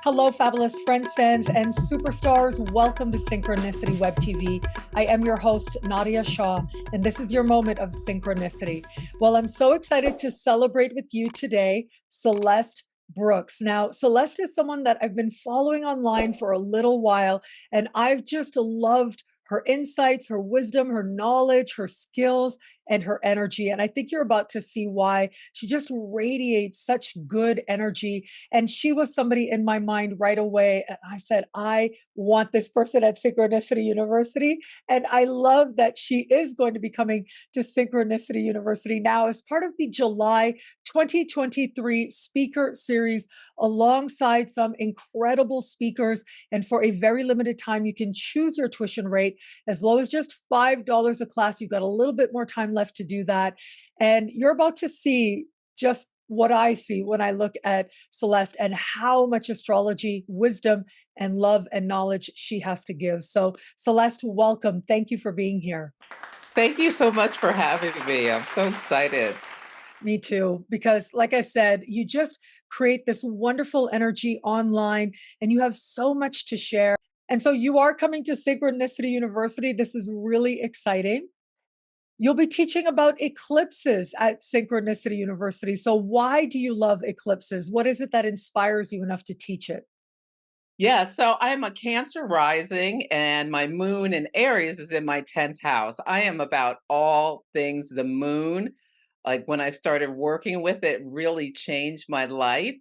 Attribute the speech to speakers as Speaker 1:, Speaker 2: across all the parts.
Speaker 1: Hello, fabulous friends, fans, and superstars. Welcome to Synchronicity Web TV. I am your host, Nadiya Shah, and this is your moment of synchronicity. Well, I'm so excited to celebrate with you today, Celeste Brooks. Now, Celeste is someone that I've been following online for a little while, and I've just loved her insights, her wisdom, her knowledge, her skills, and her energy. And I think you're about to see why. She just radiates such good energy. And she was somebody in my mind right away. And I said, I want this person at Synchronicity University. And I love that she is going to be coming to Synchronicity University now as part of the July 2023 speaker series alongside some incredible speakers. And for a very limited time, you can choose your tuition rate as low as just $5 a class. You've got a little bit more time left to do that. And you're about to see just what I see when I look at Celeste and how much astrology, wisdom, and love and knowledge she has to give. So, Celeste, welcome. Thank you for being here.
Speaker 2: Thank you so much for having me. I'm so excited.
Speaker 1: Me too, because like I said, you just create this wonderful energy online and you have so much to share. And so you are coming to Synchronicity University. This is really exciting. You'll be teaching about eclipses at Synchronicity University. So, why do you love eclipses? What is it that inspires you enough to teach it?
Speaker 2: Yeah, so I'm a Cancer rising, and my moon in Aries is in my 10th house. I am about all things the moon. Like when I started working with it, really changed my life.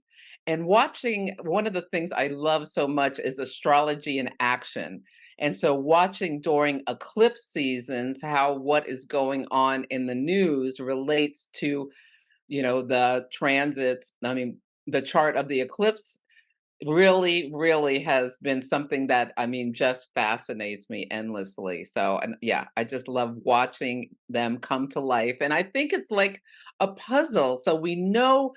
Speaker 2: And watching one of the things I love so much is astrology in action. And so watching during eclipse seasons how what is going on in the news relates to, the transits, the chart of the eclipse really has been something that just fascinates me endlessly. So, and yeah, I just love watching them come to life. And I think it's like a puzzle. So we know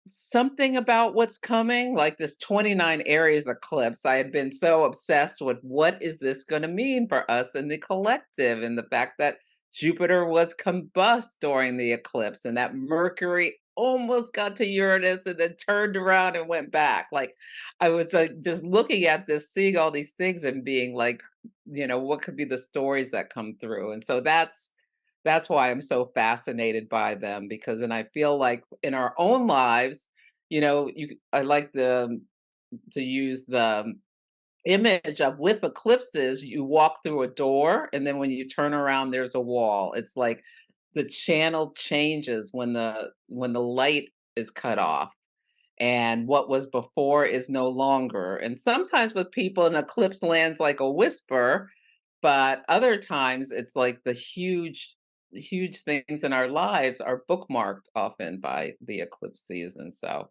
Speaker 2: something about what's coming, like this 29 Aries eclipse. I had been so obsessed with what is this going to mean for us in the collective, and the fact that Jupiter was combust during the eclipse and that Mercury almost got to Uranus and then turned around and went back. Like I was like just looking at this, seeing all these things and being like, what could be the stories that come through? And so that's why I'm so fascinated by them, because and I feel like in our own lives, I like to use the image of with eclipses, you walk through a door and then when you turn around there's a wall. It's like the channel changes when the light is cut off, and what was before is no longer. And sometimes with people, an eclipse lands like a whisper, but other times it's like the huge things in our lives are bookmarked often by the eclipse season. So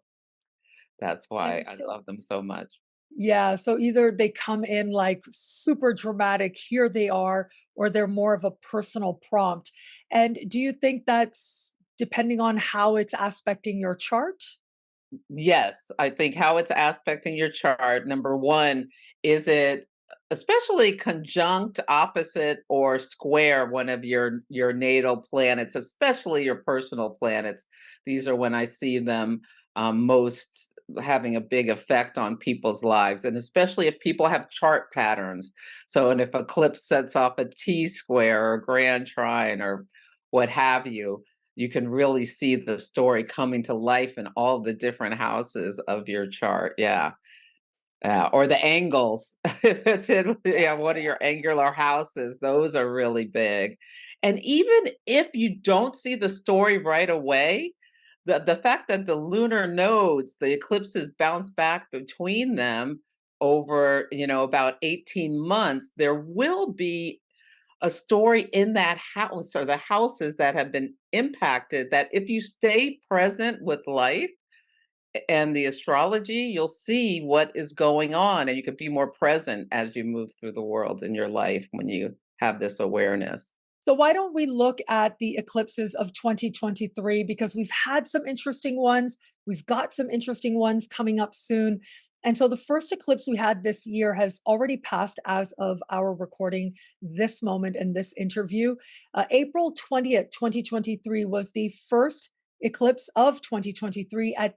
Speaker 2: that's why
Speaker 1: And
Speaker 2: I
Speaker 1: so,
Speaker 2: love them so much.
Speaker 1: yeah, so either they come in like super dramatic, here they are, or they're more of a personal prompt. And do you think that's depending on how it's aspecting your chart?
Speaker 2: Yes, I think how it's aspecting your chart. Number one, is it especially conjunct, opposite, or square one of your natal planets, especially your personal planets? These are when I see them most having a big effect on people's lives, and especially if people have chart patterns. So, and if eclipse sets off a T square or grand trine or what have you, you can really see the story coming to life in all the different houses of your chart. Yeah. Or the angles. If it's in one of your angular houses, those are really big. And even if you don't see the story right away, the fact that the lunar nodes, the eclipses bounce back between them over, about 18 months, there will be a story in that house or the houses that have been impacted, that if you stay present with life and the astrology, you'll see what is going on and you can be more present as you move through the world in your life when you have this awareness.
Speaker 1: So why don't we look at the eclipses of 2023, because we've had some interesting ones. We've got some interesting ones coming up soon. And so the first eclipse we had this year has already passed as of our recording this moment in this interview. April 20th, 2023 was the first eclipse of 2023 at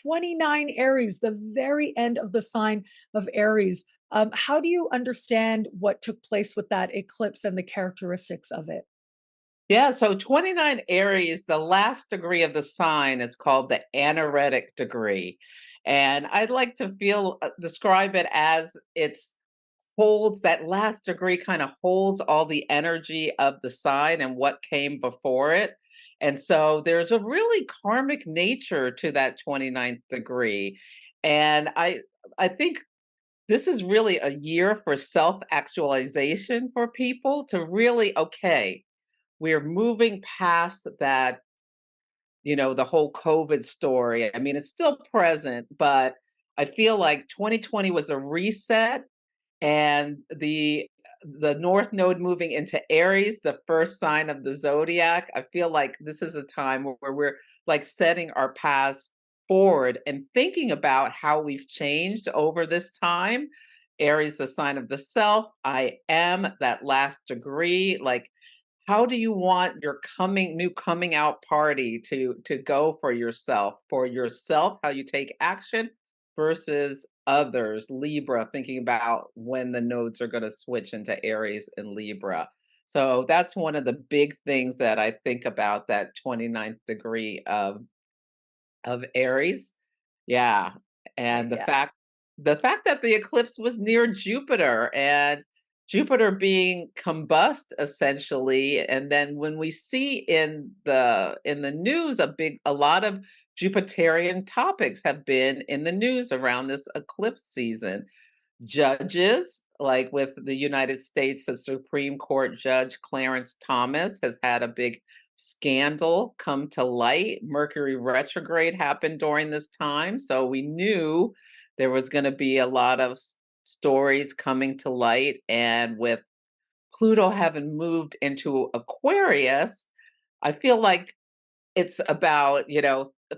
Speaker 1: 29 Aries, the very end of the sign of Aries. How do you understand what took place with that eclipse and the characteristics of it?
Speaker 2: Yeah, so 29 Aries, the last degree of the sign is called the anaretic degree. And I'd like to describe it as it's holds that last degree kind of holds all the energy of the sign and what came before it. And so there's a really karmic nature to that 29th degree. And I think this is really a year for self-actualization for people to really, okay, we're moving past that, the whole COVID story. I mean, it's still present, but I feel like 2020 was a reset, and the north node moving into Aries, the first sign of the zodiac. I feel like this is a time where we're like setting our paths forward and thinking about how we've changed over this time. Aries, the sign of the self. I am that last degree. Like, how do you want your coming out party to go for yourself? For yourself, how you take action versus others, Libra, thinking about when the nodes are going to switch into Aries and Libra. So that's one of the big things that I think about, that 29th degree of Aries. Yeah. And the
Speaker 1: Yeah.
Speaker 2: fact that the eclipse was near Jupiter, and Jupiter being combust essentially. And then when we see in the news, a lot of Jupiterian topics have been in the news around this eclipse season. Judges, like with the United States, the Supreme Court Judge Clarence Thomas has had a big scandal come to light. Mercury retrograde happened during this time. So we knew there was going to be a lot of stories coming to light. And with Pluto having moved into Aquarius, I feel like it's about,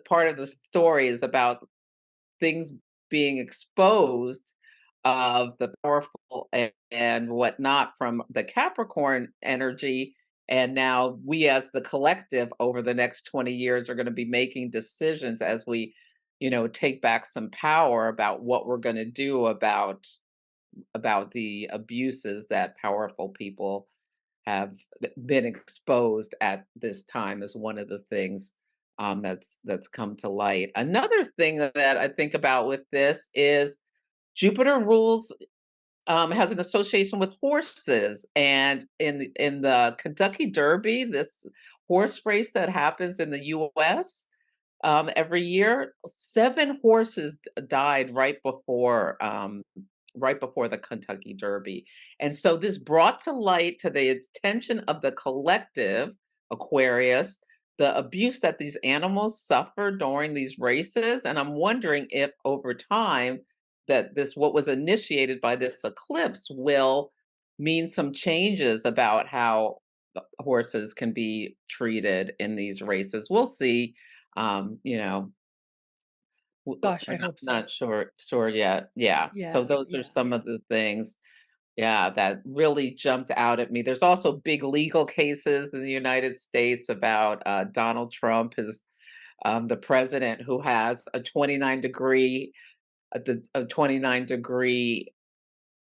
Speaker 2: part of the story is about things being exposed of the powerful and whatnot from the Capricorn energy. And now we, as the collective, over the next 20 years, are going to be making decisions as we, take back some power about what we're going to do about the abuses that powerful people have been exposed at this time, is one of the things that's come to light. Another thing that I think about with this is Jupiter rules, has an association with horses, and in the Kentucky Derby, this horse race that happens in the U.S. Every year, 7 horses died right before the Kentucky Derby. And so this brought to light, to the attention of the collective Aquarius, the abuse that these animals suffer during these races. And I'm wondering if over time that this, what was initiated by this eclipse, will mean some changes about how horses can be treated in these races. We'll see. Um, you know,
Speaker 1: Gosh,
Speaker 2: we're
Speaker 1: I
Speaker 2: not,
Speaker 1: hope so.
Speaker 2: not sure yet. Yeah. So
Speaker 1: Yeah,
Speaker 2: those are
Speaker 1: yeah,
Speaker 2: some of the things, yeah, that really jumped out at me. There's also big legal cases in the United States about Donald Trump, the president, who has a 29-degree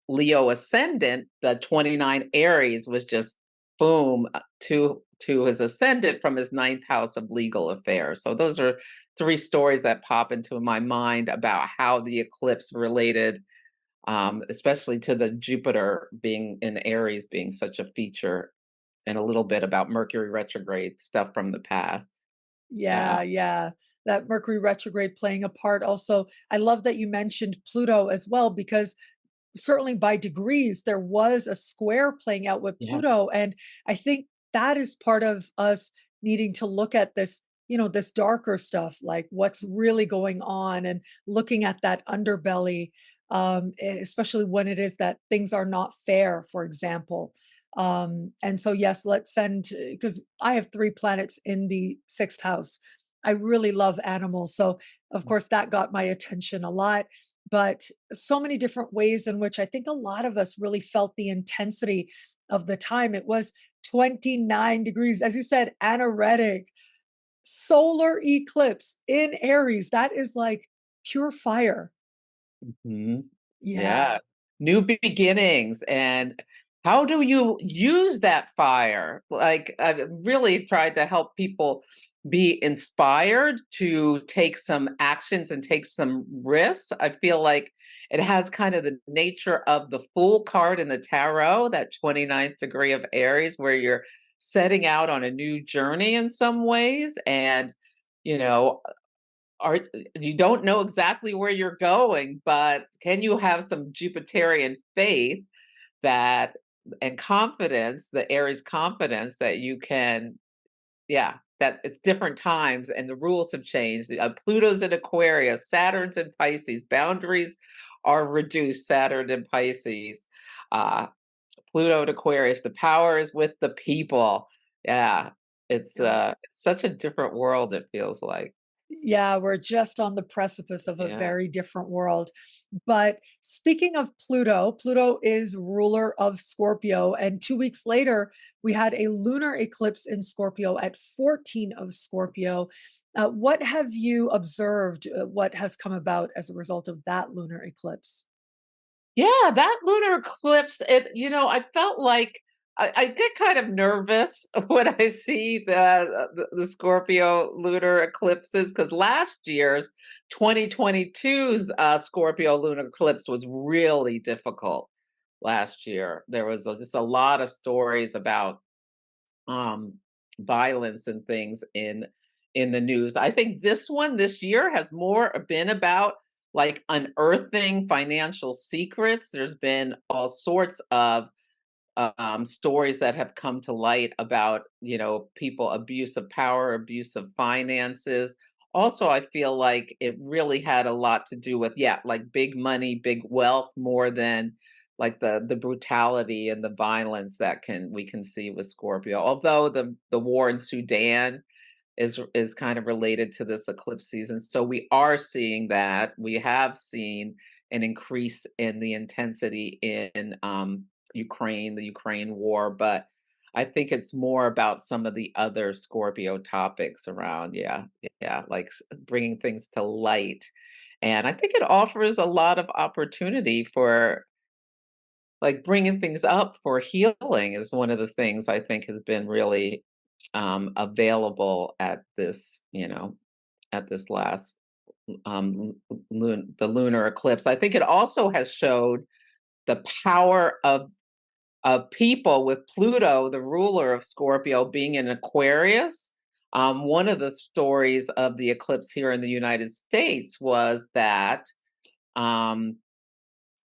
Speaker 2: Leo ascendant. The 29 Aries was just boom, to his ascendant from his ninth house of legal affairs. So those are 3 stories that pop into my mind about how the eclipse related, especially to the Jupiter being in Aries being such a feature, and a little bit about Mercury retrograde stuff from the past. Yeah.
Speaker 1: yeah, yeah. That Mercury retrograde playing a part. Also, I love that you mentioned Pluto as well, because certainly by degrees there was a square playing out with Pluto,
Speaker 2: Yes.
Speaker 1: and I think that is part of us needing to look at this, this darker stuff, like what's really going on, and looking at that underbelly, especially when it is that things are not fair, for example. And so yes, let's send, because I have 3 planets in the 6th house. I really love animals, so of course that got my attention a lot, but so many different ways in which I think a lot of us really felt the intensity of the time. It was 29 degrees, as you said, anoretic. solar eclipse in Aries. That is like pure fire.
Speaker 2: Mhm.
Speaker 1: Yeah.
Speaker 2: Yeah. New beginnings. And how do you use that fire? Like, I've really tried to help people be inspired to take some actions and take some risks. I feel like it has kind of the nature of the Fool card in the tarot, that 29th degree of Aries, where you're setting out on a new journey in some ways. And, you know, are you don't know exactly where you're going, but can you have some Jupiterian faith that and confidence, the Aries confidence that you can, yeah, that it's different times and the rules have changed. Pluto's in Aquarius, Saturn's in Pisces. Boundaries are reduced. Saturn in Pisces, uh, Pluto in Aquarius. The power is with the people. Yeah, it's such a different world. It feels like.
Speaker 1: Yeah, we're just on the precipice of a
Speaker 2: Yeah.
Speaker 1: very different world. But speaking of Pluto, Pluto is ruler of Scorpio. And 2 weeks later, we had a lunar eclipse in Scorpio at 14 of Scorpio. What have you observed? What has come about as a result of that lunar eclipse?
Speaker 2: Yeah, that lunar eclipse, I felt like I get kind of nervous when I see the Scorpio lunar eclipses because last year's 2022's Scorpio lunar eclipse was really difficult last year. There was just a lot of stories about um violence and things in the news. I think this one this year has more been about like unearthing financial secrets. There's been all sorts of stories that have come to light about, people abuse of power, abuse of finances. Also, I feel like it really had a lot to do with, yeah, like big money, big wealth, more than like the brutality and the violence that can we can see with Scorpio. Although the war in Sudan is kind of related to this eclipse season. So we are seeing that. We have seen an increase in the intensity in Ukraine, the Ukraine war, but I think it's more about some of the other Scorpio topics around, yeah, yeah, like bringing things to light. And I think it offers a lot of opportunity for like bringing things up for healing is one of the things I think has been really available at this, at this last the lunar eclipse. I think it also has showed the power of people with Pluto, the ruler of Scorpio, being in Aquarius. One of the stories of the eclipse here in the United States was that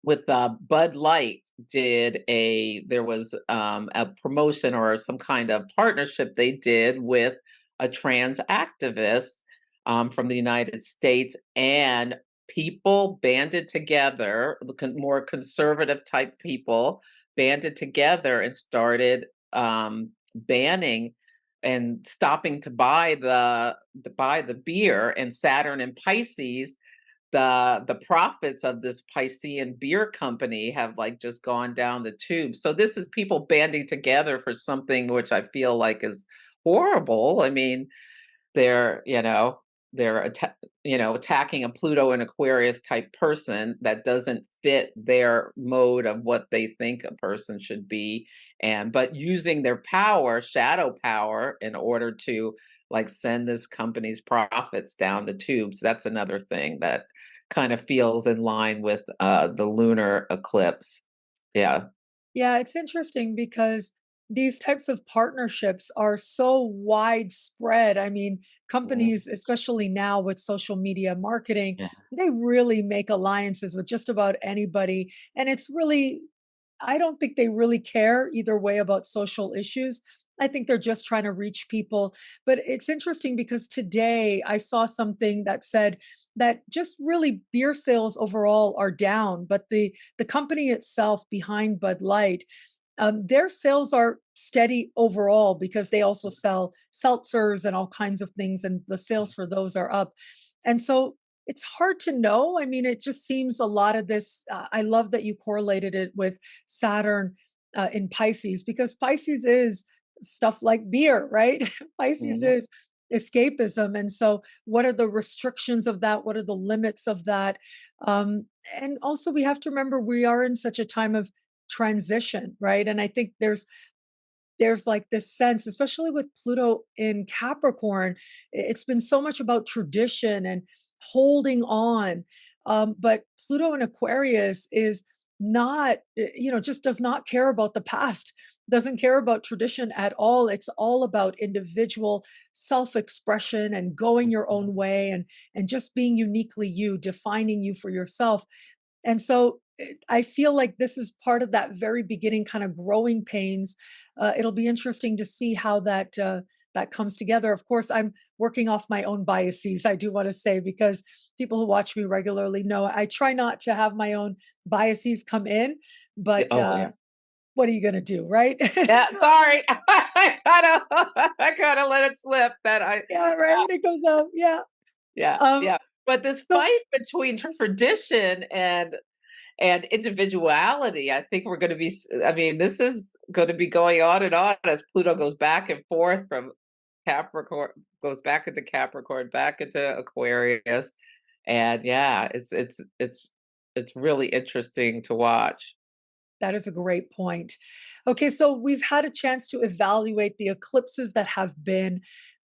Speaker 2: with Bud Light did there was a promotion or some kind of partnership they did with a trans activist from the United States, and people banded together, more conservative type people banded together and started banning and stopping to buy the beer. And Saturn and Pisces, the profits of this Piscean beer company have like just gone down the tube. So this is people banding together for something which I feel like is horrible. I mean, they're, they're attacking a Pluto and Aquarius type person that doesn't fit their mode of what they think a person should be, and but using their power, shadow power, in order to like send this company's profits down the tubes. That's another thing that kind of feels in line with the lunar eclipse. Yeah.
Speaker 1: Yeah, it's interesting because these types of partnerships are so widespread. I mean,
Speaker 2: Yeah.
Speaker 1: companies, especially now with social media marketing,
Speaker 2: Yeah.
Speaker 1: they really make alliances with just about anybody. And it's really, I don't think they really care either way about social issues. I think they're just trying to reach people. But it's interesting because today I saw something that said that just really beer sales overall are down, but the company itself behind Bud Light, their sales are steady overall because they also sell seltzers and all kinds of things, and the sales for those are up. And so it's hard to know. I mean, it just seems a lot of this. I love that you correlated it with Saturn in Pisces because Pisces is stuff like beer, right? Pisces
Speaker 2: Mhm.
Speaker 1: is escapism. And so, what are the restrictions of that? What are the limits of that? And also, we have to remember we are in such a time of transition, right? And I think there's like this sense, especially with Pluto in Capricorn, it's been so much about tradition and holding on. But Pluto in Aquarius is not, just does not care about the past, doesn't care about tradition at all. It's all about individual self-expression and going your own way and just being uniquely you, defining you for yourself. And so I feel like this is part of that very beginning kind of growing pains. It'll be interesting to see how that comes together. Of course, I'm working off my own biases. I do want to say, because people who watch me regularly know I try not to have my own biases come in. But
Speaker 2: Oh, yeah.
Speaker 1: what are you going to do, right?
Speaker 2: Yeah, sorry. I gotta let it slip that I
Speaker 1: Yeah, right. It goes out. Yeah.
Speaker 2: yeah,
Speaker 1: Um.
Speaker 2: yeah. But this
Speaker 1: So
Speaker 2: fight between
Speaker 1: yes,
Speaker 2: tradition and individuality, I think we're gonna be I mean, this is gonna be going on and on as Pluto goes back and forth from Capricorn, goes back into Capricorn, back into Aquarius. And yeah, it's really interesting to watch.
Speaker 1: that is a great point. Okay, so we've had a chance to evaluate the eclipses that have been.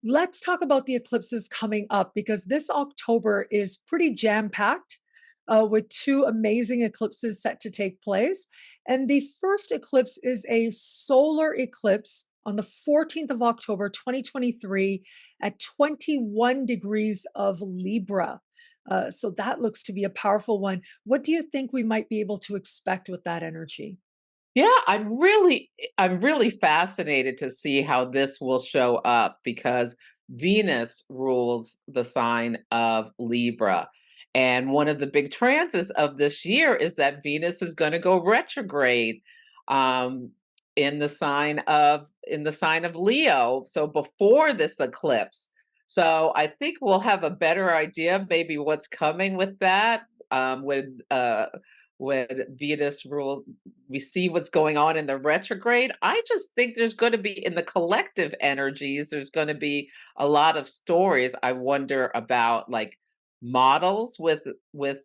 Speaker 1: Let's talk about the eclipses coming up, because this October is pretty jam packed with two amazing eclipses set to take place. And the first eclipse is a solar eclipse on the 14th of October, 2023, at 21 degrees of Libra. So that looks to be a powerful one. What do you think we might be able to expect with that energy?
Speaker 2: Yeah, I'm really fascinated to see how this will show up because Venus rules the sign of Libra. And one of the big trances of this year is that Venus is going to go retrograde um in the sign of Leo, so before this eclipse. So I think we'll have a better idea maybe what's coming with that when Venus rules, we see what's going on in the retrograde. I just think there's going to be in the collective energies, there's going to be a lot of stories. I wonder about like models with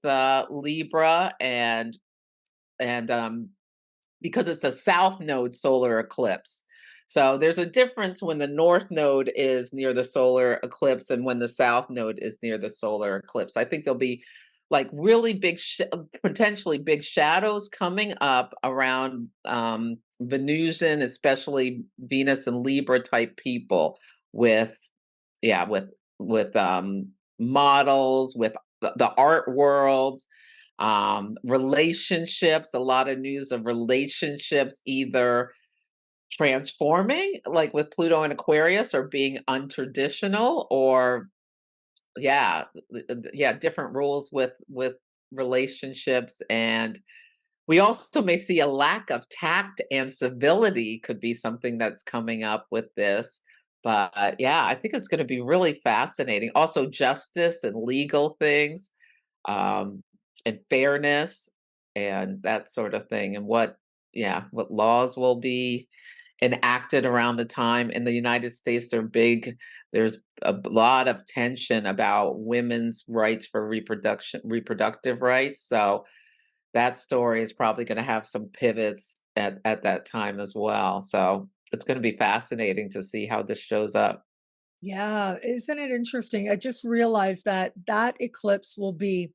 Speaker 2: Libra and because it's a south node solar eclipse. So there's a difference when the north node is near the solar eclipse and when the south node is near the solar eclipse. I think there'll be like really potentially big shadows coming up around Venusian, especially Venus and Libra type people with, yeah, with models, with the art worlds, relationships, a lot of news of relationships either transforming, like with Pluto and Aquarius, or being untraditional, or yeah, yeah, different rules with relationships. And we also may see a lack of tact and civility could be something that's coming up with this. But yeah, I think it's going to be really fascinating. Also, justice and legal things, um, and fairness and that sort of thing, and what laws will be enacted around the time. In the United States, there's a lot of tension about women's rights for reproductive rights. So that story is probably going to have some pivots at that time as well. So it's going to be fascinating to see how this shows up.
Speaker 1: Yeah, isn't it interesting? I just realized that that eclipse will be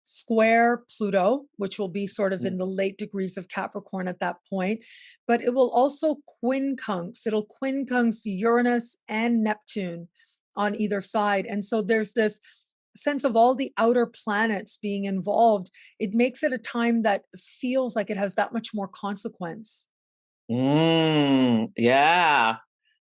Speaker 1: square Pluto, which will be sort of in the late degrees of Capricorn at that point, but it will also quincunx. It'll quincunx Uranus and Neptune on either side. And so there's this sense of all the outer planets being involved. It makes it a time that feels like it has that much more consequence.
Speaker 2: Yeah.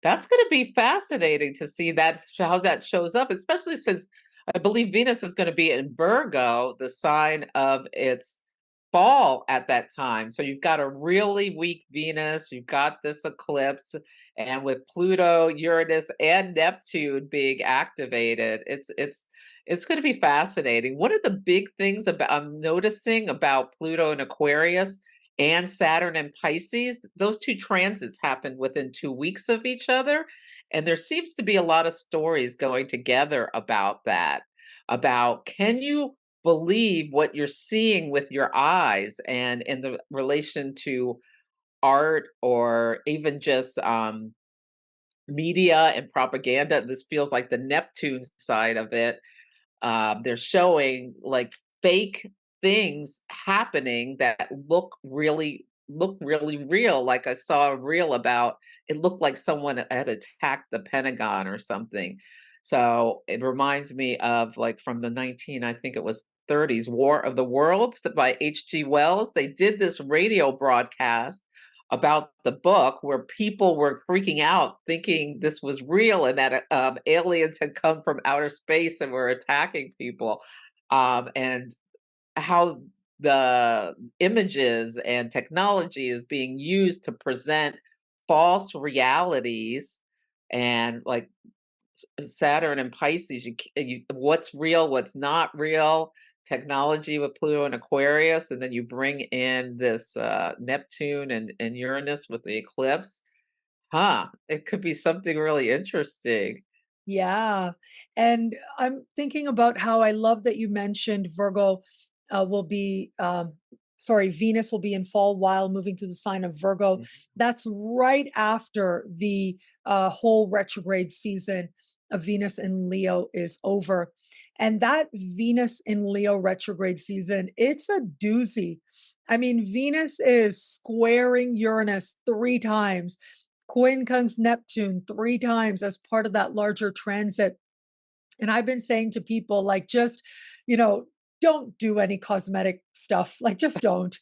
Speaker 2: That's gonna be fascinating to see how that shows up, especially since I believe Venus is gonna be in Virgo, the sign of its fall at that time. So you've got a really weak Venus, you've got this eclipse, and with Pluto, Uranus, and Neptune being activated, it's gonna be fascinating. One of the big things about I'm noticing about Pluto and Aquarius and Saturn and Pisces, those two transits happened within 2 weeks of each other. And there seems to be a lot of stories going together about that, about can you believe what you're seeing with your eyes and in the relation to art or even just media and propaganda. This feels like the Neptune side of it. They're showing like fake things happening that look really real. Like I saw a reel about it looked like someone had attacked the Pentagon or something. So it reminds me of like from the 19, I think it was 30s, War of the Worlds by H.G. Wells. They did this radio broadcast about the book where people were freaking out thinking this was real and that aliens had come from outer space and were attacking people, and how the images and technology is being used to present false realities and like Saturn and Pisces, what's real, what's not real, technology with Pluto and Aquarius, and then you bring in this Neptune and Uranus with the eclipse. Huh, it could be something really interesting.
Speaker 1: Yeah. And I'm thinking about how I love that you mentioned Virgo will be, sorry, Venus will be in fall while moving to the sign of Virgo.
Speaker 2: Mhm.
Speaker 1: That's right after the whole retrograde season of Venus in Leo is over. And that Venus in Leo retrograde season, it's a doozy. I mean, Venus is squaring Uranus 3 times. Quincunx Neptune 3 times as part of that larger transit. And I've been saying to people, like, just, you know, don't do any cosmetic stuff. Like, just don't.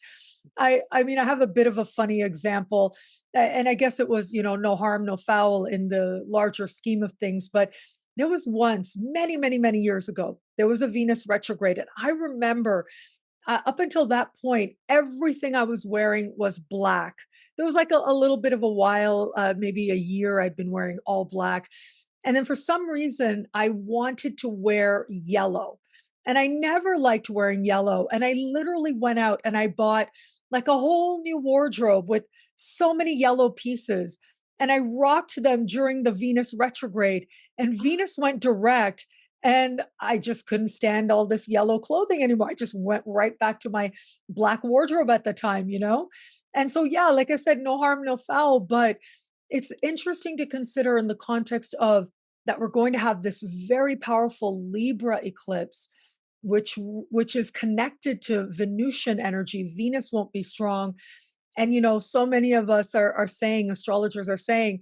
Speaker 1: I mean, I have a bit of a funny example, and I guess it was, no harm, no foul in the larger scheme of things. But there was once, many, many, many years ago, there was a Venus retrograde, and I remember up until that point, everything I was wearing was black. There was like a little bit of a while, maybe a year, I'd been wearing all black. And then for some reason, I wanted to wear yellow. And I never liked wearing yellow. And I literally went out and I bought like a whole new wardrobe with so many yellow pieces. And I rocked them during the Venus retrograde. And Venus went direct. And I just couldn't stand all this yellow clothing anymore. I just went right back to my black wardrobe at the time. And so, yeah, like I said, no harm, no foul. But it's interesting to consider in the context of that we're going to have this very powerful Libra eclipse, which is connected to Venusian energy. Venus won't be strong. And so many of us are saying, astrologers are saying,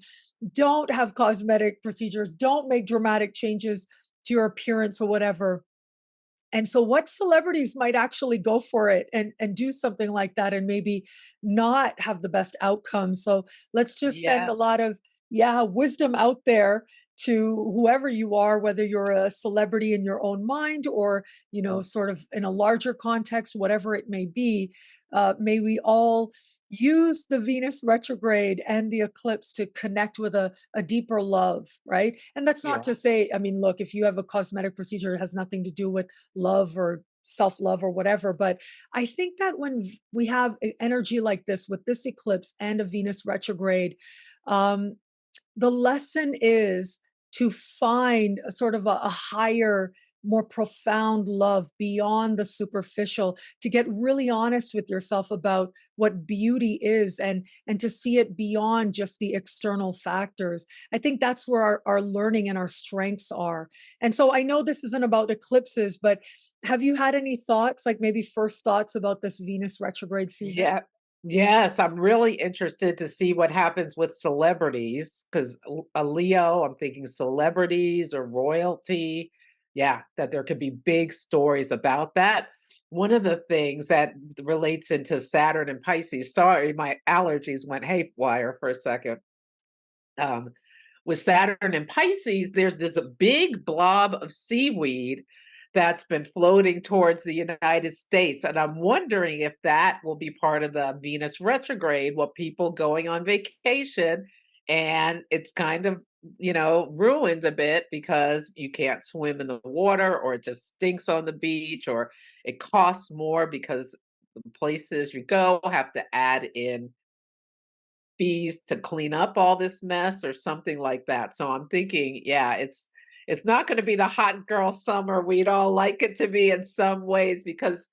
Speaker 1: don't have cosmetic procedures, don't make dramatic changes to your appearance or whatever. And so what celebrities might actually go for it and do something like that and maybe not have the best outcomes. So let's just send a
Speaker 2: Yes.
Speaker 1: lot of wisdom out there to whoever you are, whether you're a celebrity in your own mind or, sort of in a larger context, whatever it may be. May we all use the Venus retrograde and the eclipse to connect with a deeper love, right? And that's not
Speaker 2: Yeah.
Speaker 1: to say, I mean, look, if you have a cosmetic procedure, it has nothing to do with love or self love or whatever. But I think that when we have energy like this with this eclipse and a Venus retrograde, um, the lesson is to find a sort of a higher, more profound love beyond the superficial, to get really honest with yourself about what beauty is and to see it beyond just the external factors. I think that's where our learning and our strengths are. And so I know this isn't about eclipses, but have you had any thoughts, like maybe first thoughts about this Venus retrograde season?
Speaker 2: Yeah. Yes, I'm really interested to see what happens with celebrities because a Leo, I'm thinking celebrities or royalty. Yeah, that there could be big stories about that. One of the things that relates into Saturn and Pisces, sorry, my allergies went haywire for a second. Um, with Saturn and Pisces, there's this big blob of seaweed that's been floating towards the United States. And I'm wondering if that will be part of the Venus retrograde, what people going on vacation. And it's kind of, ruined a bit because you can't swim in the water or it just stinks on the beach or it costs more because the places you go have to add in bees to clean up all this mess or something like that. So I'm thinking, yeah, it's not going to be the hot girl summer we'd all like it to be in some ways, because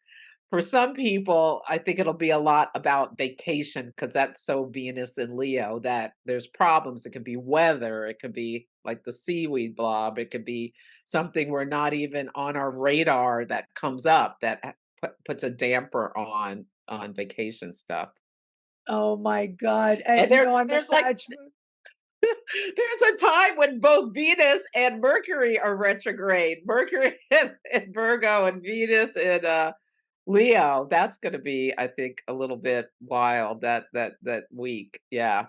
Speaker 2: for some people, I think it'll be a lot about vacation because that's so Venus and Leo that there's problems. It could be weather, it could be like the seaweed blob, it could be something we're not even on our radar that comes up that puts a damper on vacation stuff.
Speaker 1: Oh my God. And
Speaker 2: And
Speaker 1: you know, I'm a
Speaker 2: there's like
Speaker 1: Sag moon.
Speaker 2: there's a time when both Venus and Mercury are retrograde. Mercury in Virgo and Venus in Leo. That's gonna be, I think, a little bit wild that week. Yeah.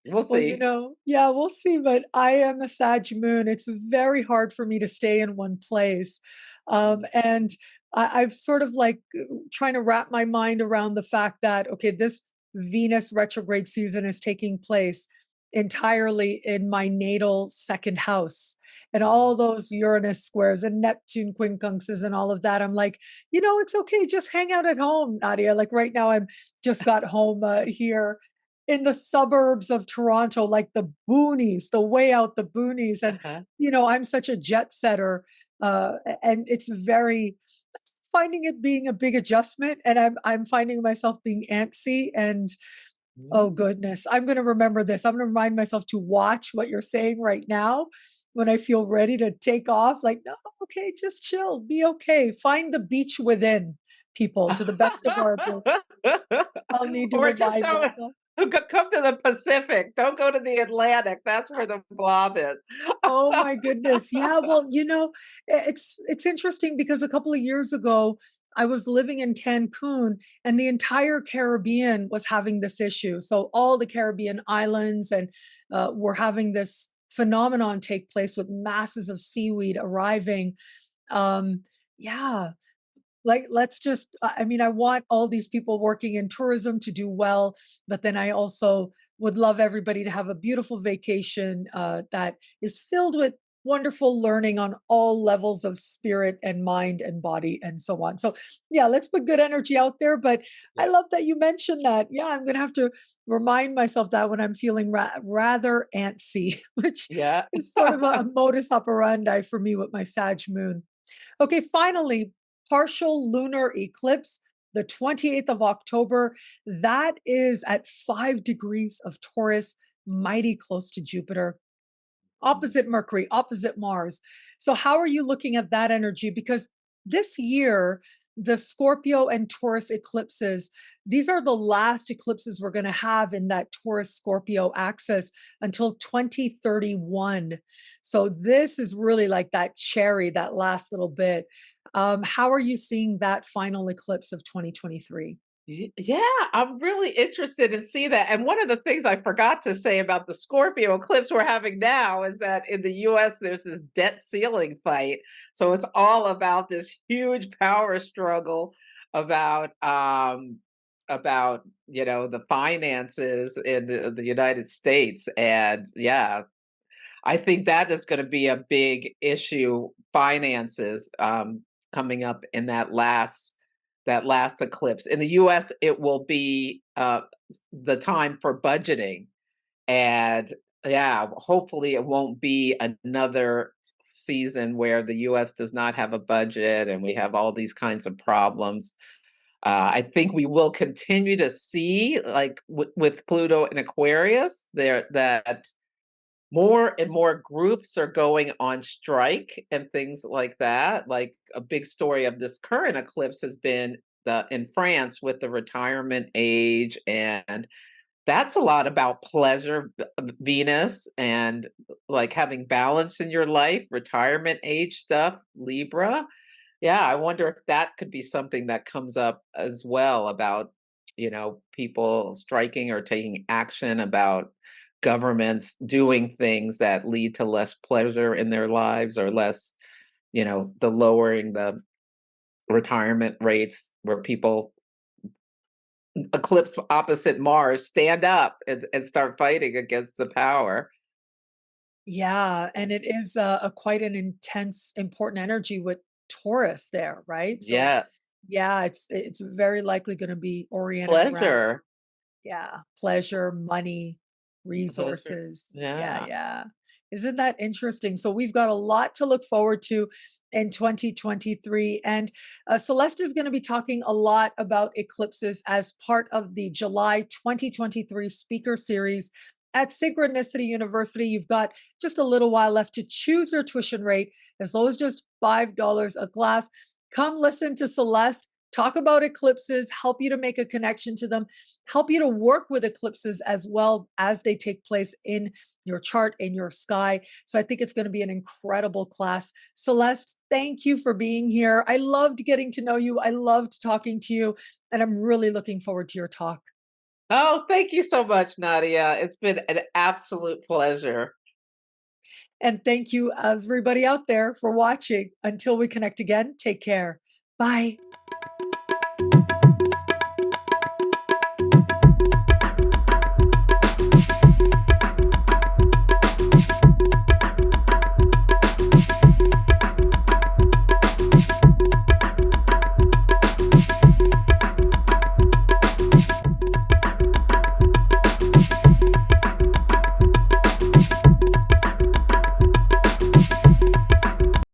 Speaker 2: We'll
Speaker 1: Well, you
Speaker 2: see.
Speaker 1: know, yeah, we'll see. But I am a Sag moon. It's very hard for me to stay in one place.
Speaker 2: Mm.
Speaker 1: And I've sort of like trying to wrap my mind around the fact that, okay, this Venus retrograde season is taking place entirely in my natal second house. And all
Speaker 2: Mm.
Speaker 1: those Uranus squares and Neptune quincunxes and all of that. I'm like, you know, it's okay. Just hang out at home, Nadia. Like right now, I'm just got home here in the suburbs of Toronto, like the boonies, the way out the boonies. And,
Speaker 2: Uh-huh.
Speaker 1: you know, I'm such a jet setter. And it's very finding it being a big adjustment. And I'm finding myself being antsy and oh
Speaker 2: Mm.
Speaker 1: goodness, I'm gonna remember this. I'm gonna remind myself to watch what you're saying right now when I feel ready to take off. Like, no, okay, just chill, be okay. Find the beach within people to the best of our ability. I'll need to
Speaker 2: Or just
Speaker 1: remind
Speaker 2: don't
Speaker 1: myself.
Speaker 2: come to the Pacific. Don't go to the Atlantic. That's where the blob is.
Speaker 1: Oh my goodness. Yeah, well, you know, it's interesting because a couple of years ago, I was living in Cancun and the entire Caribbean was having this issue. So all the Caribbean islands and were having this phenomenon take place with masses of seaweed arriving. Um, yeah, like let's just I mean, I want all these people working in tourism to do well, but then I also would love everybody to have a beautiful vacation that is filled with wonderful learning on all levels of spirit and mind and body and so on. So yeah, let's put good energy out there. But I
Speaker 2: Yeah.
Speaker 1: love that you mentioned that. Yeah, I'm gonna have to remind myself that when I'm feeling rather antsy, which
Speaker 2: Yeah.
Speaker 1: is sort of a modus operandi for me with my Sag moon. Okay, finally, partial lunar eclipse, the 28th of October. That is at 5 degrees of Taurus, mighty close to Jupiter,
Speaker 2: Mm.
Speaker 1: opposite Mercury, opposite Mars. So, how are you looking at that energy? Because this year, the Scorpio and Taurus eclipses, these are the last eclipses we're going to have in that Taurus Scorpio axis until 2031. So, this is really like that cherry, that last little bit. How are you seeing that final eclipse of 2023?
Speaker 2: Yeah, I'm really interested in see that. And one of the things I forgot to say about the Scorpio eclipse we're having now is that in the US there's this debt ceiling fight. So it's all about this huge power struggle about the finances in the United States. And yeah, I think that is going to be a big issue, finances, coming up in that last eclipse. In the US, it will be the time for budgeting. And yeah, hopefully it won't be another season where the US does not have a budget and we have all these kinds of problems. I think we will continue to see, like with Pluto and Aquarius, there that more and more groups are going on strike and things like that. Like a big story of this current eclipse has been the in France with the retirement age, and that's a lot about pleasure, Venus, and like having balance in your life, retirement age stuff, Libra. Yeah, I wonder if that could be something that comes up as well about, people striking or taking action about governments doing things that lead to less pleasure in their lives or less, the lowering the retirement rates where people eclipse opposite Mars stand up and start fighting against the power.
Speaker 1: Yeah, and it is a quite an intense, important energy with Taurus there, right? So,
Speaker 2: Yeah,
Speaker 1: yeah, it's very likely going to be oriented around
Speaker 2: pleasure.
Speaker 1: yeah, pleasure, money.
Speaker 2: Those are
Speaker 1: resources. Yeah,
Speaker 2: yeah.
Speaker 1: yeah. Isn't that interesting? So we've got a lot to look forward to in 2023. And Celeste is going to be talking a lot about eclipses as part of the July 2023 speaker series at Synchronicity University. You've got just a little while left to choose your tuition rate as low as just $5 a class. Come listen to Celeste talk about eclipses, help you to make a connection to them, help you to work with eclipses as well as they take place in your chart, in your sky. So I think it's going to be an incredible class. Celeste, thank you for being here. I loved getting to know you. I loved talking to you, and I'm really looking forward to your talk.
Speaker 2: Oh, thank you so much, Nadia. It's been an absolute pleasure.
Speaker 1: And thank you, everybody out there, for watching. Until we connect again, take care. Bye.